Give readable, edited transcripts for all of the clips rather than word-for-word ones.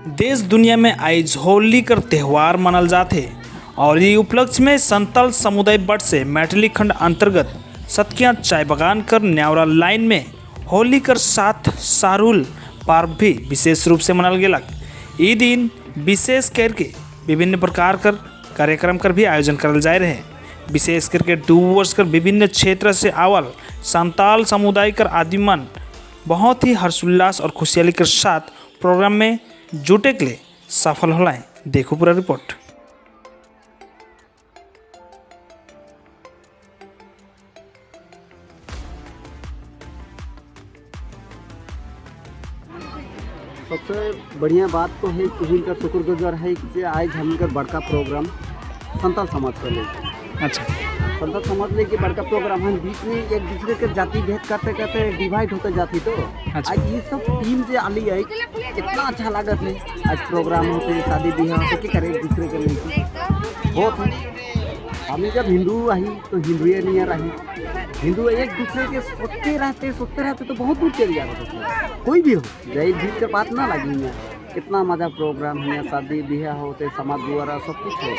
देश दुनिया में आज होली कर त्यौहार मनाल जाथे और ये उपलक्ष्य में संताल समुदाय बट से मैथिली खंड अंतर्गत सतकिया चाय बागान कर न्यावरा लाइन में होली कर साथ सारूल पर्व भी विशेष रूप से मनाल गेलक। ई दिन विशेष करके विभिन्न प्रकार कर कार्यक्रम कर भी आयोजन करल जाए रहे। विशेष करके 2 वर्ष कर विभिन्न क्षेत्र से आवल संताल समुदाय कर आदिमन बहुत ही हर्षोल्लास और खुशहाली के साथ प्रोग्राम में जुटे के लिए सफल होला है। देखो पूरा रिपोर्ट। सबसे बढ़िया बात तो है कि इनका शुक्रगुजार है कि आज हमकर बड़का प्रोग्राम संताल समाज का लेके अच्छा संताल समाज लेके बड़का प्रोग्राम हम बीच में एक दूसरे के जाति भेद करते करते डिवाइड होते जाती तो अच्छा। आज ये सब टीम जो आली है कितना अच्छा लागत है। आज प्रोग्राम होते शादी ब्याह होते करे एक दूसरे के लेके बहुत हमें जब हिंदू आई तो हिंदू नहीं रही हिंदू एक दूसरे के सोचते रहते तो बहुत दूर चले जाते। कोई भी हो जय जीत के बात ना लगी है। कितना मज़ा प्रोग्राम है, शादी ब्याह होते समाज द्वारा सब कुछ हो।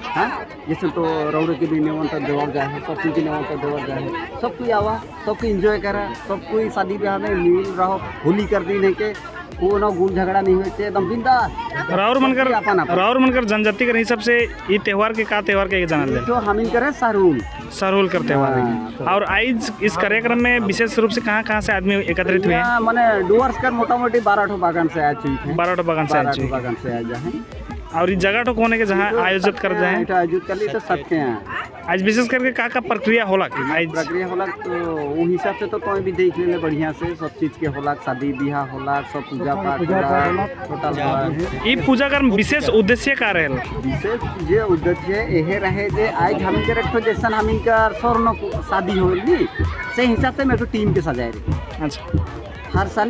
हाँ जैसे तो रौड़ के भी नेमंत्रण देवल जाए सब कुछ नेमंत्रण देवल जाए सब कोई आवा सब कोई इंजॉय करा सब कोई शादी ब्याह में मिल रहो होली कर दिन के कोनो गुल झगड़ा नहीं होते एकदम बिंदास। राउर मनकर जनजाति के हिसाब से ये त्यौहार के त्यौहार के जानल जाए तो हम करे सारूल कर त्यौहार है। और आज इस कार्यक्रम में विशेष रूप से कहाँ से आदमी एकत्रित हुए? मैंने डुअर्स कर मोटा-मोटी 12 बागान से आए हैं। 12 बागान से आए हैं। और इस जगह तो कोने के जहाँ आयोजित कर जाए आयोजित कर ली तो सबके हैं। आज विशेष करके का प्रक्रिया होला प्रक्रिया होला तो वो हिसाब से तो कोई भी देख ले बढ़िया से सब चीज के होला शादी ब्याह होला सब पूजा पाठ होला टोटल। ये पूजा का विशेष उद्देश्य का रहेला? विशेष जे उद्देश्य यही रहे जे आज हम के रखो जैसन हम इनका स्वर्ण शादी होली से हिसाब से मेरे टीम के सजाए रहे। अच्छा हर साल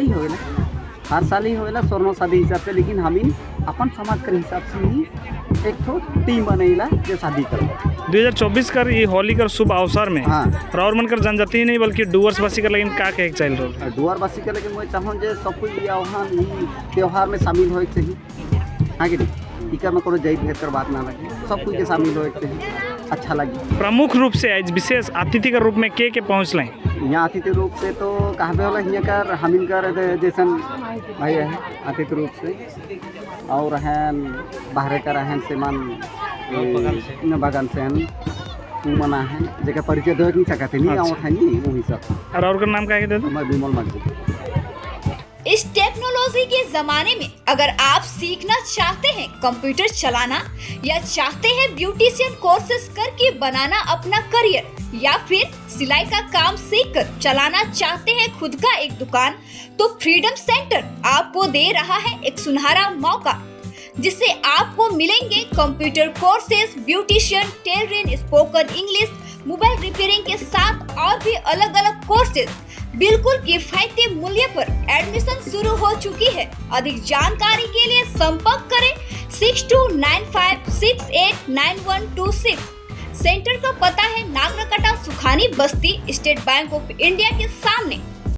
ही होएला स्वर्ण शादी हिसाब से लेकिन हम अपन समाज के हिसाब से ही एक ठो टीम बनेला जो शादी कर 2024 कर ये होली कर शुभ अवसर में हाँ राउर मनकर जनजाति ही नहीं बल्कि डुअर्स वासी का लेकिन का कहे चल रहा डुअर वासी का लेकिन मैं चाहूँ जो सब कोई त्यौहार में शामिल हो चाहिए। हाँ कि नहीं इका में कोनो जय भेद कर बात ना लगे सब कोई के शामिल हो चाहिए अच्छा लगे। प्रमुख रूप से आज विशेष अतिथि के रूप में के पहुँच लें यहाँ अतिथि रूप से तो कहबे वाला यहाँ कर हमिन कर जैसन भाई है अतिथि रूप से और हैं बाहर का रहन से मन बागान से मना है जगह परिचय दे नहीं सकते नहीं गाँव था नहीं वही सब। और का नाम क्या है? मैं विमल मस्जिद। इस टेक्नोलॉजी के जमाने में अगर आप सीखना चाहते हैं कंप्यूटर चलाना या चाहते हैं ब्यूटिशियन कोर्सेज करके बनाना अपना करियर या फिर सिलाई का काम सीखकर चलाना चाहते हैं खुद का एक दुकान तो फ्रीडम सेंटर आपको दे रहा है एक सुनहरा मौका जिससे आपको मिलेंगे computer courses beautician tailoring spoken English mobile repairing के साथ और भी अलग अलग कोर्सेज बिल्कुल किफायती मूल्य पर एडमिशन शुरू हो चुकी है। अधिक जानकारी के लिए संपर्क करें 6295689126। सेंटर का पता है नागरकटा सुखानी बस्ती स्टेट बैंक ऑफ इंडिया के सामने।